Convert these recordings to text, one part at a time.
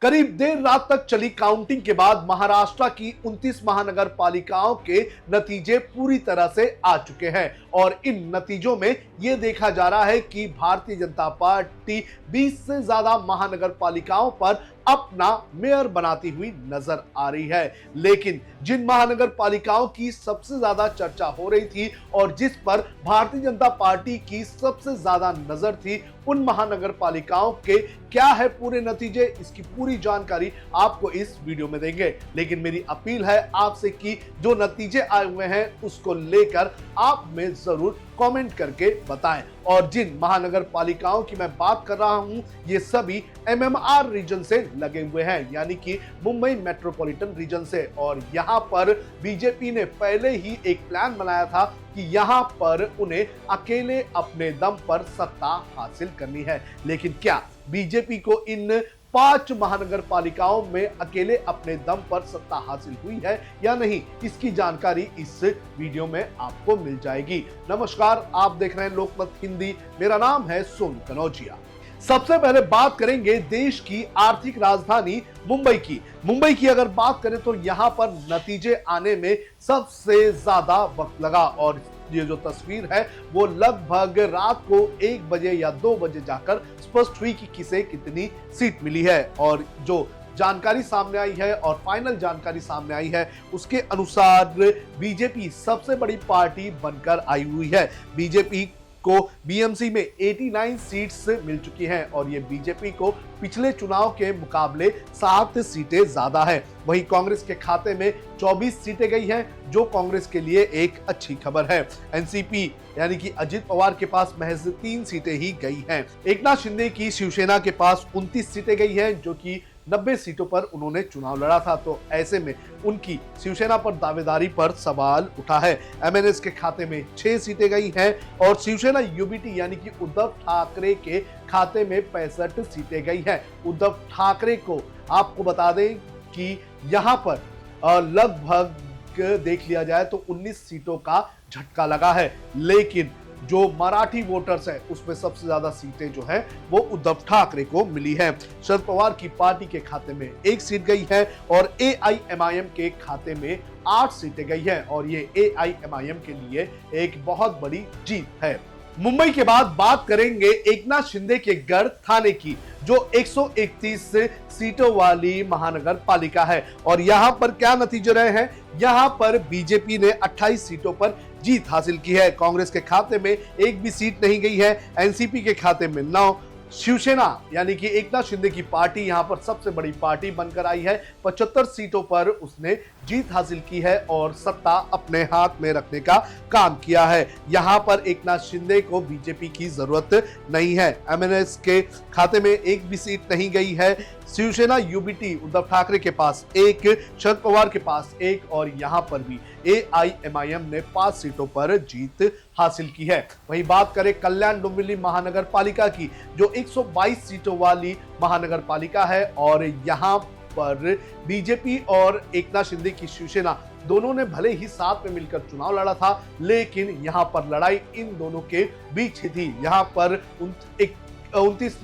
करीब देर रात तक चली काउंटिंग के बाद महाराष्ट्र की 29 महानगर पालिकाओं के नतीजे पूरी तरह से आ चुके हैं और इन नतीजों में यह देखा जा रहा है कि भारतीय जनता पार्टी 20 से ज्यादा महानगर पालिकाओं पर अपना मेयर बनाती हुई नजर आ रही है। लेकिन जिन महानगर पालिकाओं की सबसे ज्यादा चर्चा हो रही थी और जिस पर भारतीय जनता पार्टी की सबसे ज्यादा नजर थी, उन महानगर पालिकाओं के क्या है पूरे नतीजे, इसकी पूरी जानकारी आपको इस वीडियो में देंगे। लेकिन मेरी अपील है आपसे कि जो नतीजे आए हुए हैं उसको लेकर आप में जरूर कमेंट करके बताएं। और जिन महानगर पालिकाओं की मैं बात कर रहा हूं, ये सभी MMR रीजन से लगे हुए हैं, यानी कि मुंबई मेट्रोपॉलिटन रीजन से। और यहां पर बीजेपी ने पहले ही एक प्लान बनाया था कि यहां पर उन्हें अकेले अपने दम पर सत्ता हासिल करनी है। लेकिन क्या बीजेपी को इन 5 महानगर पालिकाओं में अकेले अपने दम पर सत्ता हासिल हुई है या नहीं, इसकी जानकारी इस वीडियो में आपको मिल जाएगी। नमस्कार, आप देख रहे हैं लोकमत हिंदी, मेरा नाम है सोनू कनौजिया। सबसे पहले बात करेंगे देश की आर्थिक राजधानी मुंबई की। मुंबई की अगर बात करें तो यहां पर नतीजे आने में सबसे ज्यादा वक्त लगा और ये जो तस्वीर है वो लगभग रात को 1 बजे या 2 बजे जाकर स्पष्ट हुई कि किसे कितनी सीट मिली है। और जो जानकारी सामने आई है और फाइनल जानकारी सामने आई है उसके अनुसार बीजेपी सबसे बड़ी पार्टी बनकर आई हुई है। बीजेपी को बीएमसी में 89 सीट्स मिल चुकी हैं और ये बीजेपी को पिछले चुनाव के मुकाबले 7 सीटें ज्यादा है। वहीं कांग्रेस के खाते में 24 सीटें गई हैं, जो कांग्रेस के लिए एक अच्छी खबर है। एनसीपी यानी कि अजित पवार के पास महज 3 सीटें ही गई हैं। एकनाथ शिंदे की शिवसेना के पास 29 सीटें गई हैं, जो कि 90 सीटों पर उन्होंने चुनाव लड़ा था। तो ऐसे में उनकी शिवसेना पर दावेदारी पर सवाल उठा है। एमएनएस के खाते में 6 सीटें गई हैं और शिवसेना यूबीटी यानी कि उद्धव ठाकरे के खाते में 65 सीटें गई हैं। उद्धव ठाकरे को आपको बता दें कि यहां पर लगभग देख लिया जाए तो 19 सीटों का झटका लगा है। लेकिन जो मराठी वोटर्स हैं उसमें सबसे ज्यादा सीटें जो है वो उद्धव ठाकरे को मिली है। शरद पवार की पार्टी के खाते में 1 सीट गई है और AIMIM के खाते में 8 सीटें गई है और ये AIMIM के लिए एक बहुत बड़ी जीत है। मुंबई के बाद बात करेंगे एकनाथ शिंदे के गढ़ थाने की, जो 131 सीटों वाली महानगर पालिका है। और यहां पर क्या नतीजे रहे हैं, यहां पर बीजेपी ने 28 सीटों पर जीत हासिल की है। कांग्रेस के खाते में 1 भी सीट नहीं गई है। एनसीपी के खाते में 9। शिवसेना यानी कि एकनाथ शिंदे की पार्टी यहां पर सबसे बड़ी पार्टी बनकर आई है। 75 सीटों पर उसने जीत हासिल की है और सत्ता अपने हाथ में रखने का काम किया है। यहां पर एकनाथ शिंदे को बीजेपी की जरूरत नहीं है। एमएनएस के खाते में 1 भी सीट नहीं गई है। शिवसेना यूबीटी उद्धव ठाकरे के पास 1, शरद पवार के पास 1 और यहां पर भी AIMIM ने 5 सीटों पर जीत हासिल की है। वहीं बात करें कल्याण डोंबिवली महानगर पालिका की, जो 122 सीटों वाली महानगर पालिका है और यहां पर बीजेपी और एकनाथ शिंदे की शिवसेना दोनों ने भले ही साथ में मिलकर चुनाव लड़ा था, लेकिन यहां पर लड़ाई इन दोनों के बीच ही थी। यहां पर 29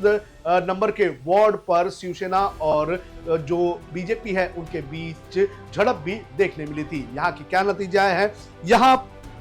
नंबर के वार्ड पर शिवसेना और जो बीजेपी है उनके बीच झड़प भी देखने मिली थी। यहाँ की क्या नतीजा है, यहाँ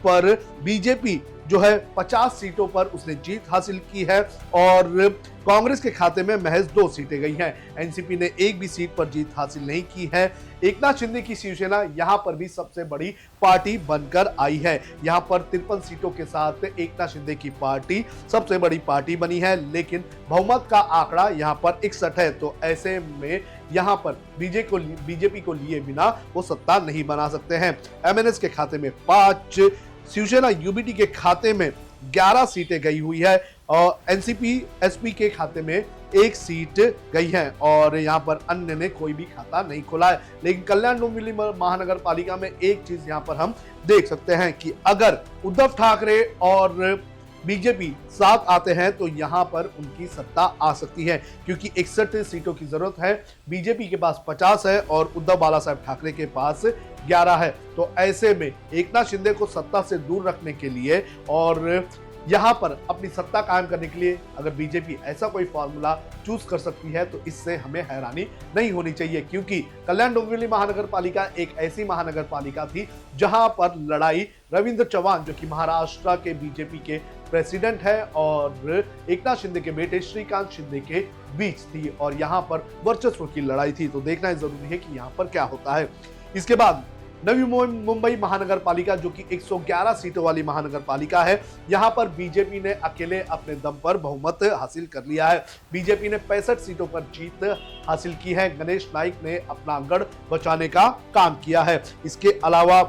पर बीजेपी जो है 50 सीटों पर उसने जीत हासिल की है और कांग्रेस के खाते में महज 2 सीटें गई हैं। एनसीपी ने 1 भी सीट पर जीत हासिल नहीं की है। एकनाथ शिंदे की शिवसेना यहां पर भी सबसे बड़ी पार्टी बनकर आई है। यहां पर 53 सीटों के साथ एकनाथ शिंदे की पार्टी सबसे बड़ी पार्टी बनी है, लेकिन बहुमत का आंकड़ा यहां पर 61 है। तो ऐसे में यहां पर बीजेपी को लिए बिना वो सत्ता नहीं बना सकते हैं। एमएनएस के खाते में 5, शिवसेना यूबीटी के खाते में 11 सीटें गई हुई है और एनसीपी एसपी के खाते में 1 सीट गई है और यहां पर अन्य ने कोई भी खाता नहीं खोला है। लेकिन कल्याण डोंबिवली महानगर पालिका में एक चीज यहां पर हम देख सकते हैं कि अगर उद्धव ठाकरे और बीजेपी साथ आते हैं तो यहां पर उनकी सत्ता आ सकती है, क्योंकि 61 सीटों की जरूरत है। बीजेपी के पास 50 है और उद्धव बाला साहब ठाकरे के पास 11 है। तो ऐसे में एकनाथ शिंदे को सत्ता से दूर रखने के लिए और यहां पर अपनी सत्ता कायम करने के लिए अगर बीजेपी ऐसा कोई फॉर्मूला चूज कर सकती है तो इससे हमें हैरानी नहीं होनी चाहिए, क्योंकि कल्याण डोंबिवली महानगर पालिका एक ऐसी महानगर पालिका थी जहां पर लड़ाई रविंद्र चव्हाण जो कि महाराष्ट्र के बीजेपी के प्रेसिडेंट है और एकनाथ शिंदे के बेटे श्रीकांत शिंदे के बीच थी और यहां पर वर्चस्व की लड़ाई थी। तो देखना जरूरी है कि यहां पर क्या होता है। इसके बाद नवी मुंबई महानगर पालिका जो कि 111 सीटों वाली महानगर पालिका है, यहां पर बीजेपी ने अकेले अपने दम पर बहुमत हासिल कर लिया है। बीजेपी ने 65 सीटों पर जीत हासिल की है। गणेश नाइक ने अपना गढ़ बचाने का काम किया है। इसके अलावा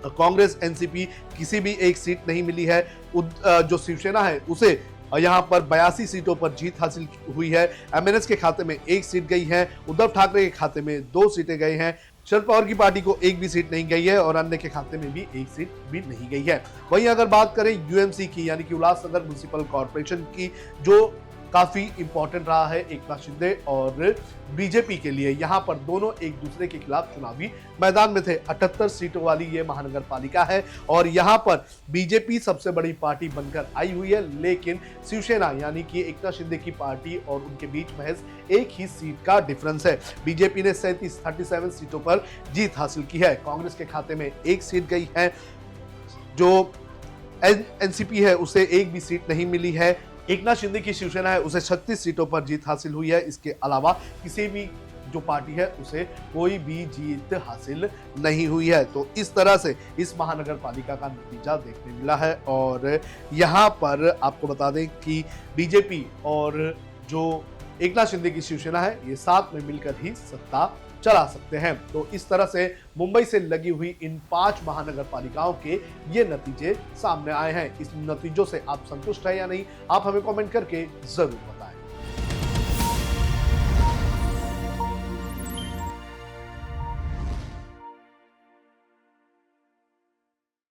कांग्रेस एनसीपी किसी भी एक सीट नहीं मिली है। जो शिवसेना है उसे यहां पर 82 सीटों पर जीत हासिल हुई है। एमएनएस के खाते में 1 सीट गई है। उद्धव ठाकरे के खाते में 2 सीटें गई हैं। शरद पवार की पार्टी को 1 भी सीट नहीं गई है और अन्य के खाते में भी 1 सीट भी नहीं गई है। वहीं अगर बात करें यूएमसी की यानी कि उल्लासनगर म्युनिसिपल कॉर्पोरेशन की, जो काफी इंपॉर्टेंट रहा है एकनाथ शिंदे और बीजेपी के लिए, यहां पर दोनों एक दूसरे के खिलाफ चुनावी मैदान में थे। 78 सीटों वाली ये महानगर पालिका है और यहां पर बीजेपी सबसे बड़ी पार्टी बनकर आई हुई है, लेकिन शिवसेना यानी कि एकनाथ शिंदे की पार्टी और उनके बीच महज 1 ही सीट का डिफरेंस है। बीजेपी ने 37 सीटों पर जीत हासिल की है। कांग्रेस के खाते में 1 सीट गई है। जो एनसीपी है उसे 1 भी सीट नहीं मिली है। एकनाथ शिंदे की शिवसेना है उसे 36 सीटों पर जीत हासिल हुई है। इसके अलावा किसी भी जो पार्टी है उसे कोई भी जीत हासिल नहीं हुई है। तो इस तरह से इस महानगर पालिका का नतीजा देखने मिला है और यहाँ पर आपको बता दें कि बीजेपी और जो एकनाथ शिंदे की शिवसेना है ये साथ में मिलकर ही सत्ता चला सकते हैं। तो इस तरह से मुंबई से लगी हुई इन 5 महानगर पालिकाओं के ये नतीजे सामने आए हैं। इस नतीजों से आप संतुष्ट है या नहीं, आप हमें कमेंट करके जरूर बताएं।